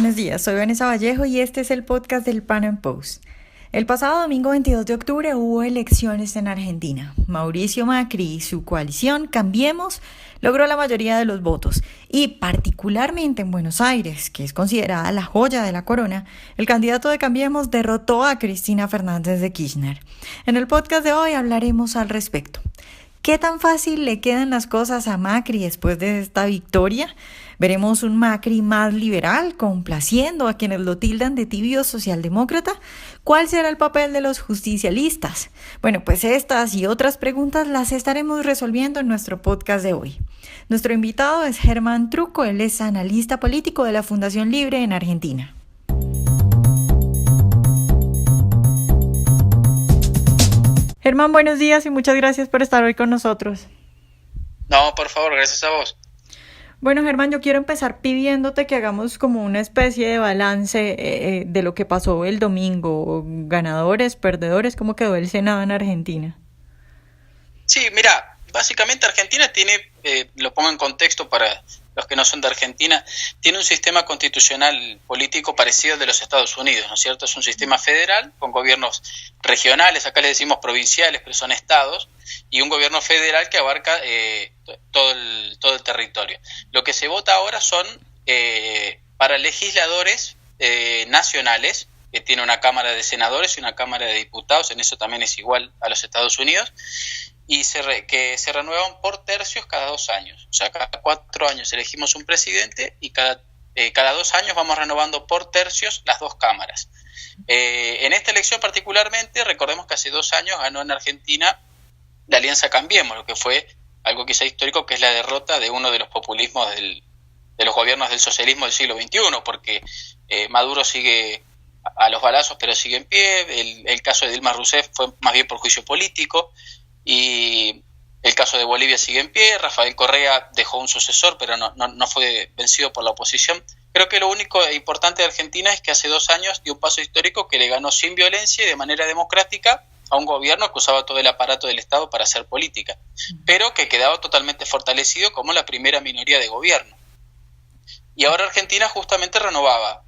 buenos días. Soy Vanessa Vallejo y este es el podcast del Pan Am Post. El pasado domingo 22 de octubre hubo elecciones en Argentina. Mauricio Macri y su coalición Cambiemos logró la mayoría de los votos y particularmente en Buenos Aires, que es considerada la joya de la corona, el candidato de Cambiemos derrotó a Cristina Fernández de Kirchner. En el podcast de hoy hablaremos al respecto. ¿Qué tan fácil le quedan las cosas a Macri después de esta victoria? ¿Veremos un Macri más liberal, complaciendo a quienes lo tildan de tibio socialdemócrata? ¿Cuál será el papel de los justicialistas? Bueno, pues estas y otras preguntas las estaremos resolviendo en nuestro podcast de hoy. Nuestro invitado es Germán Truco, él es analista político de la Fundación Libre en Argentina. Germán, buenos días y muchas gracias por estar hoy con nosotros. No, por favor, gracias a vos. Bueno, Germán, yo quiero empezar pidiéndote que hagamos como una especie de balance de lo que pasó el domingo. Ganadores, perdedores, ¿cómo quedó el Senado en Argentina? Sí, mira, básicamente Argentina tiene, lo pongo en contexto para los que no son de Argentina, tiene un sistema constitucional político parecido al de los Estados Unidos, ¿no es cierto? Es un sistema federal con gobiernos regionales, acá le decimos provinciales, pero son estados, y un gobierno federal que abarca todo el territorio. Lo que se vota ahora son para legisladores nacionales, que tiene una Cámara de Senadores y una Cámara de Diputados, en eso también es igual a los Estados Unidos, y que se renuevan por tercios cada 2 años. O sea, cada 4 años elegimos un presidente y cada 2 años vamos renovando por tercios las 2 cámaras. En esta elección particularmente, recordemos que hace 2 años ganó en Argentina la Alianza Cambiemos, lo que fue algo quizá histórico, que es la derrota de uno de los populismos de los gobiernos del socialismo del siglo XXI, porque Maduro sigue a los balazos pero sigue en pie, el caso de Dilma Rousseff fue más bien por juicio político, y el caso de Bolivia sigue en pie. Rafael Correa dejó un sucesor, pero no fue vencido por la oposición. Creo que lo único importante de Argentina es que hace 2 años dio un paso histórico que le ganó sin violencia y de manera democrática a un gobierno que usaba todo el aparato del Estado para hacer política, pero que quedaba totalmente fortalecido como la primera minoría de gobierno. Y ahora Argentina justamente renovaba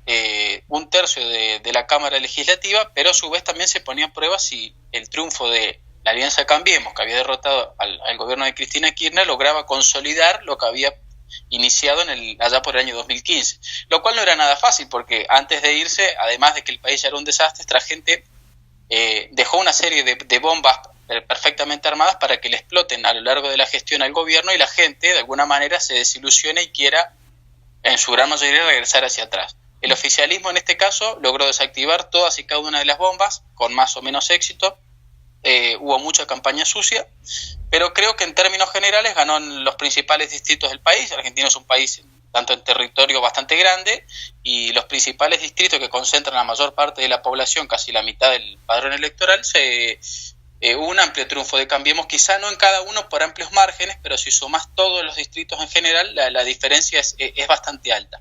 un tercio de la Cámara Legislativa, pero a su vez también se ponía en prueba si el triunfo de la Alianza Cambiemos, que había derrotado al gobierno de Cristina Kirchner, lograba consolidar lo que había iniciado allá por el año 2015, lo cual no era nada fácil, porque antes de irse, además de que el país ya era un desastre, esta gente dejó una serie de bombas perfectamente armadas para que le exploten a lo largo de la gestión al gobierno y la gente de alguna manera se desilusione y quiera, en su gran mayoría, regresar hacia atrás. El oficialismo en este caso logró desactivar todas y cada una de las bombas con más o menos éxito. Hubo mucha campaña sucia, pero creo que en términos generales ganó en los principales distritos del país. Argentina es un país tanto en territorio bastante grande, y los principales distritos que concentran la mayor parte de la población, casi la mitad del padrón electoral, hubo un amplio triunfo de Cambiemos, quizá no en cada uno por amplios márgenes, pero si sumás todos los distritos en general, la diferencia es bastante alta.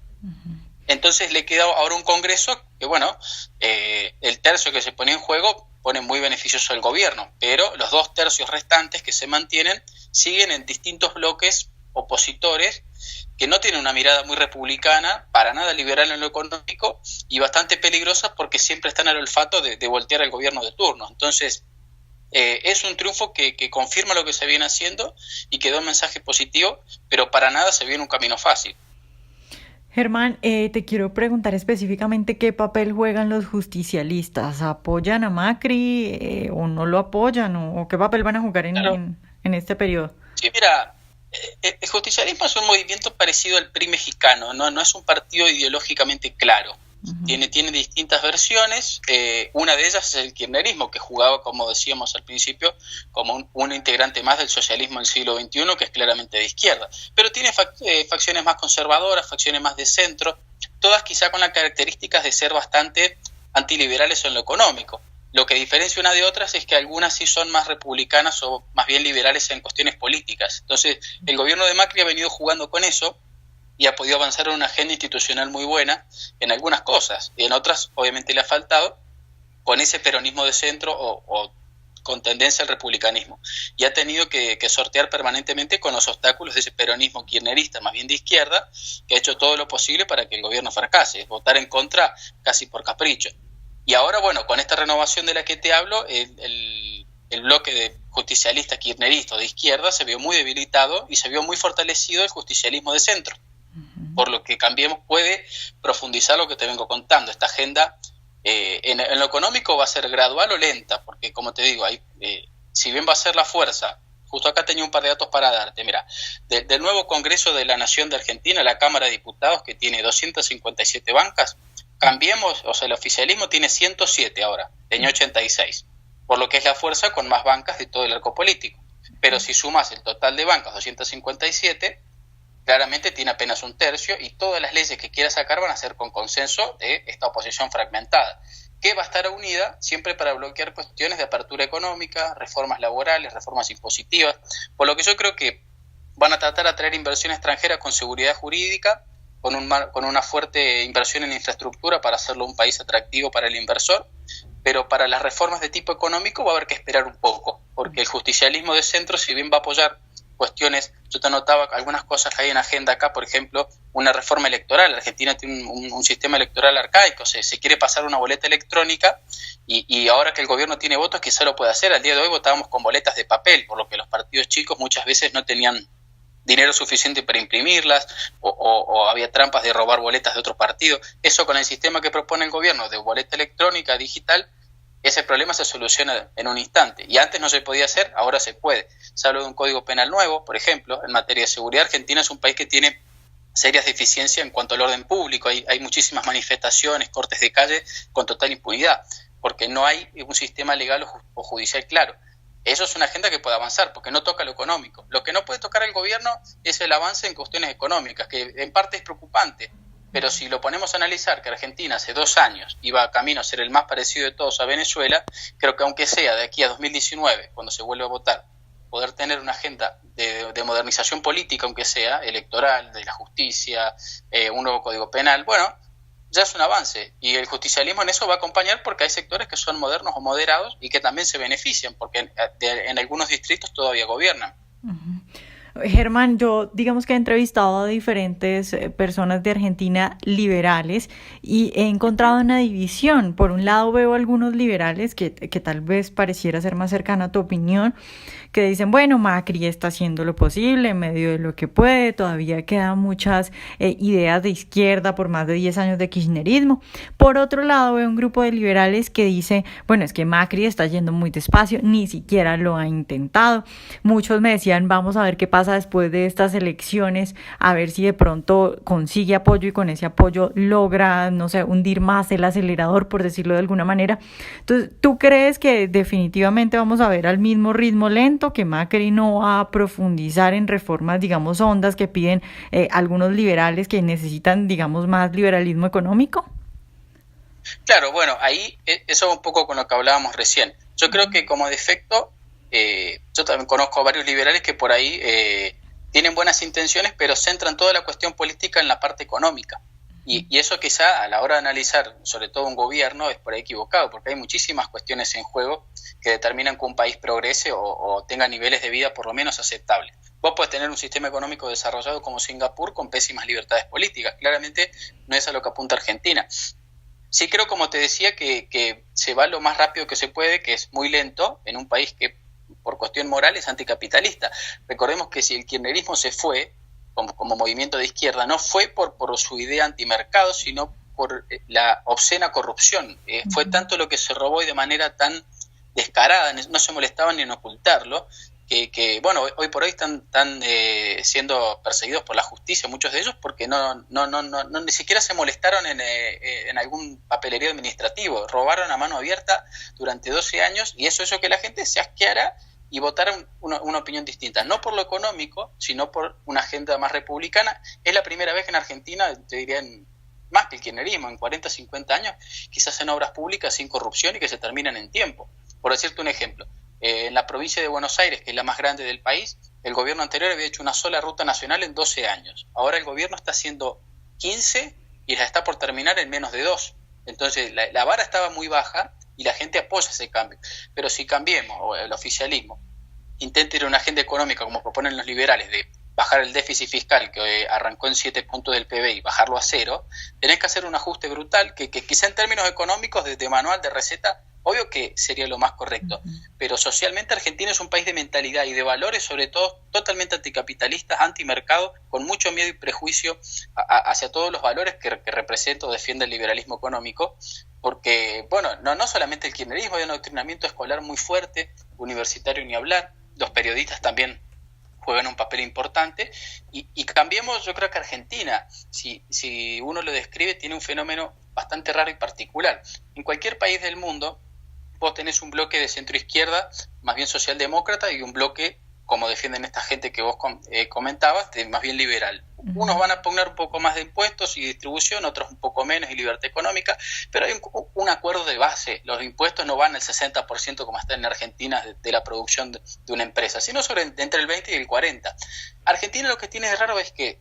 Entonces le queda ahora un Congreso que, bueno, el tercio que se pone en juego pone muy beneficioso al gobierno, pero los 2 tercios restantes que se mantienen siguen en distintos bloques opositores que no tienen una mirada muy republicana, para nada liberal en lo económico, y bastante peligrosa porque siempre están al olfato de voltear al gobierno de turno. Entonces, es un triunfo que confirma lo que se viene haciendo y que da un mensaje positivo, pero para nada se viene un camino fácil. Germán, te quiero preguntar específicamente qué papel juegan los justicialistas. ¿Apoyan a Macri o no lo apoyan? ¿O qué papel van a jugar en este periodo? Sí, mira, el justicialismo es un movimiento parecido al PRI mexicano, no es un partido ideológicamente claro. Uh-huh. Tiene distintas versiones. Una de ellas es el kirchnerismo, que jugaba, como decíamos al principio, como un integrante más del socialismo del siglo XXI, que es claramente de izquierda. Pero tiene facciones más conservadoras, facciones más de centro, todas quizá con las características de ser bastante antiliberales en lo económico. Lo que diferencia una de otras es que algunas sí son más republicanas o más bien liberales en cuestiones políticas. Entonces, el gobierno de Macri ha venido jugando con eso y ha podido avanzar en una agenda institucional muy buena en algunas cosas, y en otras obviamente le ha faltado, con ese peronismo de centro o con tendencia al republicanismo, y ha tenido que sortear permanentemente con los obstáculos de ese peronismo kirchnerista, más bien de izquierda, que ha hecho todo lo posible para que el gobierno fracase, votar en contra casi por capricho. Y ahora, bueno, con esta renovación de la que te hablo, el bloque de justicialista kirchnerista de izquierda se vio muy debilitado y se vio muy fortalecido el justicialismo de centro, por lo que Cambiemos puede profundizar lo que te vengo contando. Esta agenda en lo económico va a ser gradual o lenta, porque como te digo, si bien va a ser la fuerza, justo acá tenía un par de datos para darte, mira, del nuevo Congreso de la Nación de Argentina, la Cámara de Diputados, que tiene 257 bancas, Cambiemos, o sea, el oficialismo tiene 107 ahora, tenía 86, por lo que es la fuerza con más bancas de todo el arco político. Pero si sumas el total de bancas, 257, claramente tiene apenas un tercio, y todas las leyes que quiera sacar van a ser con consenso de esta oposición fragmentada, que va a estar unida siempre para bloquear cuestiones de apertura económica, reformas laborales, reformas impositivas, por lo que yo creo que van a tratar de atraer inversión extranjera con seguridad jurídica, con una fuerte inversión en infraestructura para hacerlo un país atractivo para el inversor, pero para las reformas de tipo económico va a haber que esperar un poco, porque el justicialismo de centro, si bien va a apoyar cuestiones, yo te anotaba algunas cosas que hay en agenda acá, por ejemplo, una reforma electoral. Argentina tiene un sistema electoral arcaico, se quiere pasar una boleta electrónica, y ahora que el gobierno tiene votos quizá lo puede hacer. Al día de hoy votábamos con boletas de papel, por lo que los partidos chicos muchas veces no tenían dinero suficiente para imprimirlas, o había trampas de robar boletas de otro partido. Eso, con el sistema que propone el gobierno de boleta electrónica digital, ese problema se soluciona en un instante, y antes no se podía hacer, ahora se puede. Se habla de un código penal nuevo, por ejemplo, en materia de seguridad. Argentina es un país que tiene serias deficiencias en cuanto al orden público, hay muchísimas manifestaciones, cortes de calle con total impunidad, porque no hay un sistema legal o judicial claro. Eso es una agenda que puede avanzar, porque no toca lo económico. Lo que no puede tocar el gobierno es el avance en cuestiones económicas, que en parte es preocupante, pero si lo ponemos a analizar, que Argentina hace 2 años iba camino a ser el más parecido de todos a Venezuela, creo que aunque sea de aquí a 2019, cuando se vuelva a votar, poder tener una agenda de modernización política, aunque sea electoral, de la justicia, un nuevo código penal, bueno, ya es un avance, y el justicialismo en eso va a acompañar, porque hay sectores que son modernos o moderados y que también se benefician, porque en algunos distritos todavía gobiernan. Germán, yo digamos que he entrevistado a diferentes personas de Argentina liberales, y he encontrado una división. Por un lado veo algunos liberales que tal vez pareciera ser más cercana a tu opinión, que dicen, bueno, Macri está haciendo lo posible en medio de lo que puede, todavía quedan muchas ideas de izquierda por más de 10 años de kirchnerismo. Por otro lado veo un grupo de liberales que dice, bueno, es que Macri está yendo muy despacio, ni siquiera lo ha intentado. Muchos me decían, vamos a ver qué pasa después de estas elecciones, a ver si de pronto consigue apoyo, y con ese apoyo logra, no sé, hundir más el acelerador, por decirlo de alguna manera. Entonces, ¿tú crees que definitivamente vamos a ver al mismo ritmo lento, que Macri no va a profundizar en reformas, digamos, hondas que piden algunos liberales que necesitan, digamos, más liberalismo económico? Claro, bueno, ahí eso un poco con lo que hablábamos recién. Yo creo que como defecto, yo también conozco a varios liberales que por ahí tienen buenas intenciones, pero centran toda la cuestión política en la parte económica. Y eso quizá a la hora de analizar, sobre todo un gobierno, es por ahí equivocado, porque hay muchísimas cuestiones en juego que determinan que un país progrese o tenga niveles de vida por lo menos aceptables. Vos podés tener un sistema económico desarrollado como Singapur con pésimas libertades políticas. Claramente no es a lo que apunta Argentina. Sí creo, como te decía, que se va lo más rápido que se puede, que es muy lento, en un país que por cuestión moral es anticapitalista. Recordemos que si el kirchnerismo se fue como movimiento de izquierda, no fue por su idea antimercado, sino por la obscena corrupción. Fue tanto lo que se robó, y de manera tan descarada, no se molestaban ni en ocultarlo, que bueno, hoy por hoy están siendo perseguidos por la justicia, muchos de ellos, porque no ni siquiera se molestaron en algún papelería administrativo. Robaron a mano abierta durante 12 años, y eso hizo que la gente se asqueara y votara una opinión distinta, no por lo económico, sino por una agenda más republicana. Es la primera vez que en Argentina, te diría, más que el kirchnerismo, en 40, 50 años, quizás en obras públicas sin corrupción y que se terminan en tiempo. Por decirte un ejemplo, en la provincia de Buenos Aires, que es la más grande del país, el gobierno anterior había hecho una sola ruta nacional en 12 años. Ahora el gobierno está haciendo 15 y la está por terminar en menos de 2. Entonces la vara estaba muy baja, y la gente apoya ese cambio. Pero si Cambiemos, o el oficialismo, intenta ir a una agenda económica como proponen los liberales, de bajar el déficit fiscal que arrancó en 7 puntos del PBI y bajarlo a 0, tenés que hacer un ajuste brutal que quizá en términos económicos, de manual, de receta, obvio que sería lo más correcto, pero socialmente Argentina es un país de mentalidad y de valores, sobre todo totalmente anticapitalistas, antimercado, con mucho miedo y prejuicio hacia todos los valores que representa o defiende el liberalismo económico, porque, bueno, no solamente el kirchnerismo, hay un adoctrinamiento escolar muy fuerte, universitario ni hablar, los periodistas también juegan un papel importante, y Cambiemos, yo creo que Argentina, si uno lo describe, tiene un fenómeno bastante raro y particular. En cualquier país del mundo, vos tenés un bloque de centro-izquierda, más bien socialdemócrata, y un bloque, como defienden esta gente que vos comentabas, de más bien liberal. Unos van a poner un poco más de impuestos y distribución, otros un poco menos y libertad económica, pero hay un acuerdo de base. Los impuestos no van al 60% como está en Argentina de la producción de una empresa, sino entre el 20 y el 40%. Argentina lo que tiene de raro es que,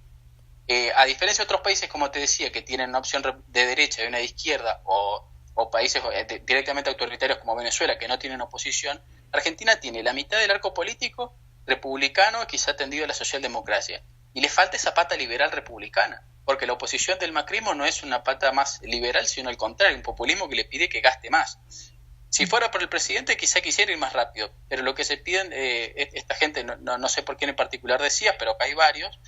a diferencia de otros países, como te decía, que tienen una opción de derecha y una de izquierda, o países directamente autoritarios como Venezuela, que no tienen oposición, Argentina tiene la mitad del arco político republicano, quizá tendido a la socialdemocracia, y le falta esa pata liberal republicana, porque la oposición del macrismo no es una pata más liberal, sino al contrario, un populismo que le pide que gaste más. Si fuera por el presidente, quizá quisiera ir más rápido, pero lo que se piden, esta gente, no sé por quién en particular decía, pero acá hay varios,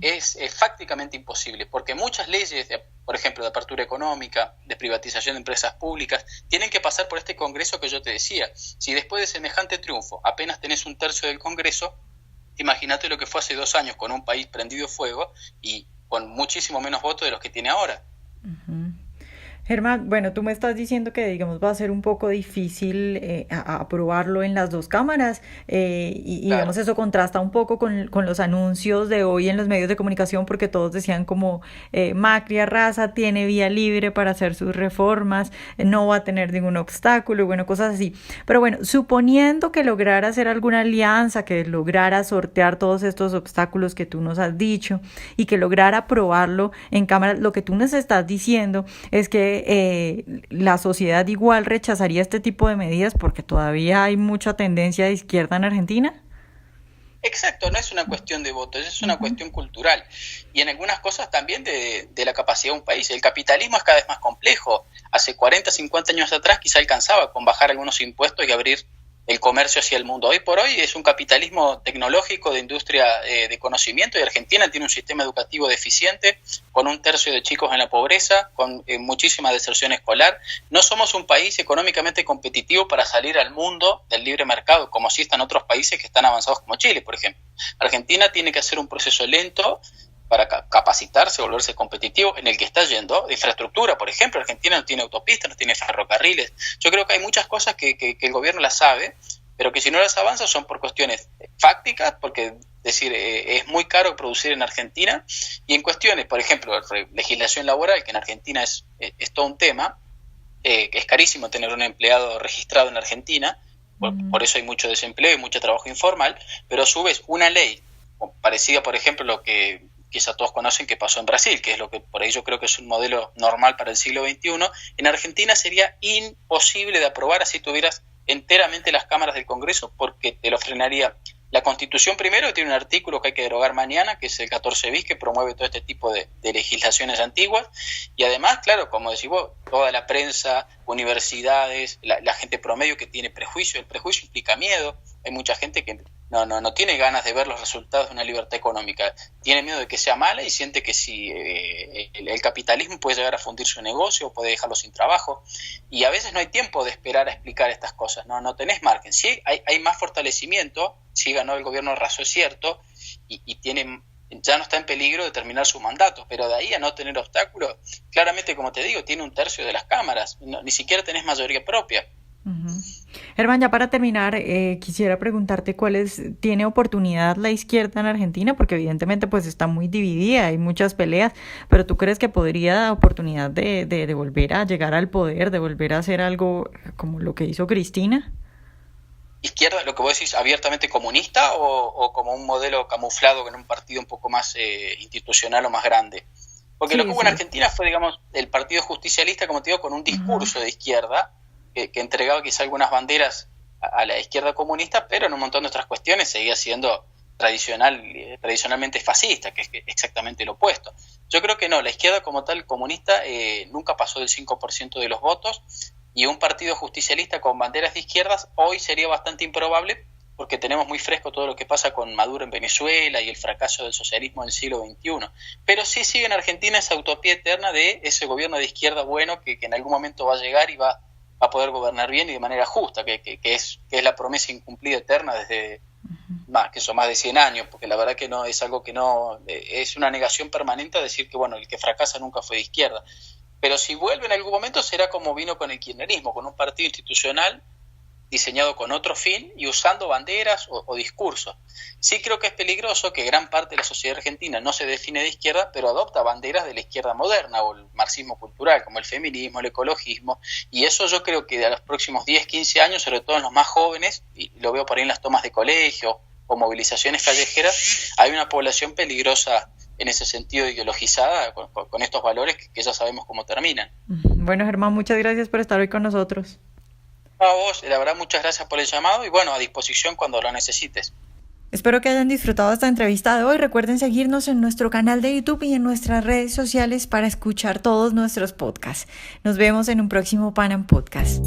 es fácticamente imposible, porque muchas leyes, por ejemplo, de apertura económica, de privatización de empresas públicas, tienen que pasar por este Congreso que yo te decía. Si después de semejante triunfo apenas tenés un tercio del Congreso, imagínate lo que fue hace 2 años con un país prendido fuego y con muchísimo menos votos de los que tiene ahora. Germán, bueno, tú me estás diciendo que, digamos, va a ser un poco difícil aprobarlo en las 2 cámaras, y Claro. digamos, eso contrasta un poco con los anuncios de hoy en los medios de comunicación, porque todos decían como Macri arrasa, tiene vía libre para hacer sus reformas, no va a tener ningún obstáculo, y bueno, cosas así. Pero bueno, suponiendo que lograra hacer alguna alianza, que lograra sortear todos estos obstáculos que tú nos has dicho, y que lograra aprobarlo en cámara, lo que tú nos estás diciendo es que la sociedad igual rechazaría este tipo de medidas porque todavía hay mucha tendencia de izquierda en Argentina. Exacto, no es una cuestión de votos, es una cuestión cultural y en algunas cosas también de la capacidad de un país. El capitalismo es cada vez más complejo. Hace 40, 50 años atrás quizá alcanzaba con bajar algunos impuestos y abrir el comercio hacia el mundo. Hoy por hoy es un capitalismo tecnológico de industria de conocimiento, y Argentina tiene un sistema educativo deficiente, con un tercio de chicos en la pobreza, con muchísima deserción escolar. No somos un país económicamente competitivo para salir al mundo del libre mercado, como sí están otros países que están avanzados como Chile, por ejemplo. Argentina tiene que hacer un proceso lento para capacitarse, volverse competitivo, en el que está yendo. De infraestructura, por ejemplo, Argentina no tiene autopistas, no tiene ferrocarriles. Yo creo que hay muchas cosas que el gobierno las sabe, pero que si no las avanza son por cuestiones fácticas, porque es muy caro producir en Argentina, y en cuestiones, por ejemplo, legislación laboral, que en Argentina es todo un tema, que es carísimo tener un empleado registrado en Argentina, por eso hay mucho desempleo y mucho trabajo informal, pero a su vez una ley parecida, por ejemplo, lo que quizá todos conocen que pasó en Brasil, que es lo que por ahí yo creo que es un modelo normal para el siglo XXI, en Argentina sería imposible de aprobar así tuvieras enteramente las cámaras del Congreso, porque te lo frenaría la Constitución primero, que tiene un artículo que hay que derogar mañana, que es el 14 bis, que promueve todo este tipo de legislaciones antiguas, y además, claro, como decís vos, toda la prensa, universidades, la gente promedio que tiene prejuicio, el prejuicio implica miedo. Hay mucha gente que no tiene ganas de ver los resultados de una libertad económica, tiene miedo de que sea mala y siente que si el capitalismo puede llegar a fundir su negocio, puede dejarlo sin trabajo, y a veces no hay tiempo de esperar a explicar estas cosas, no tenés margen. Sí, hay más fortalecimiento, sí ganó el gobierno Razo, es cierto, y ya no está en peligro de terminar su mandato, pero de ahí a no tener obstáculos, claramente, como te digo, tiene un tercio de las cámaras, ni siquiera tenés mayoría propia. Germán, ya para terminar, quisiera preguntarte tiene oportunidad la izquierda en Argentina, porque evidentemente pues está muy dividida, hay muchas peleas, pero ¿tú crees que podría dar oportunidad de volver a llegar al poder, de volver a hacer algo como lo que hizo Cristina? ¿Izquierda, lo que vos decís, abiertamente comunista o como un modelo camuflado en un partido un poco más institucional o más grande? Porque lo que hubo en Argentina fue, digamos, el Partido Justicialista, como te digo, con un discurso de izquierda, que entregaba quizá algunas banderas a la izquierda comunista, pero en un montón de otras cuestiones seguía siendo tradicionalmente fascista, que es exactamente lo opuesto. Yo creo que no, la izquierda como tal comunista nunca pasó del 5% de los votos, y un partido justicialista con banderas de izquierdas hoy sería bastante improbable, porque tenemos muy fresco todo lo que pasa con Maduro en Venezuela y el fracaso del socialismo en el siglo XXI. Pero sí sigue en Argentina esa utopía eterna de ese gobierno de izquierda bueno que en algún momento va a llegar y va a poder gobernar bien y de manera justa, que es la promesa incumplida eterna desde más de 100 años, porque la verdad que no es algo que no, es una negación permanente a decir que bueno, el que fracasa nunca fue de izquierda. Pero si vuelve en algún momento será como vino con el kirchnerismo, con un partido institucional diseñado con otro fin y usando banderas o discursos. Sí creo que es peligroso que gran parte de la sociedad argentina no se define de izquierda, pero adopta banderas de la izquierda moderna o el marxismo cultural, como el feminismo, el ecologismo, y eso yo creo que de los próximos 10, 15 años, sobre todo en los más jóvenes, y lo veo por ahí en las tomas de colegio o movilizaciones callejeras, hay una población peligrosa en ese sentido, ideologizada con estos valores que ya sabemos cómo terminan. Bueno, Germán, muchas gracias por estar hoy con nosotros. A vos, la verdad, muchas gracias por el llamado y bueno, a disposición cuando lo necesites. Espero que hayan disfrutado esta entrevista de hoy. Recuerden seguirnos en nuestro canal de YouTube y en nuestras redes sociales para escuchar todos nuestros podcasts. Nos vemos en un próximo Pan Am Podcast.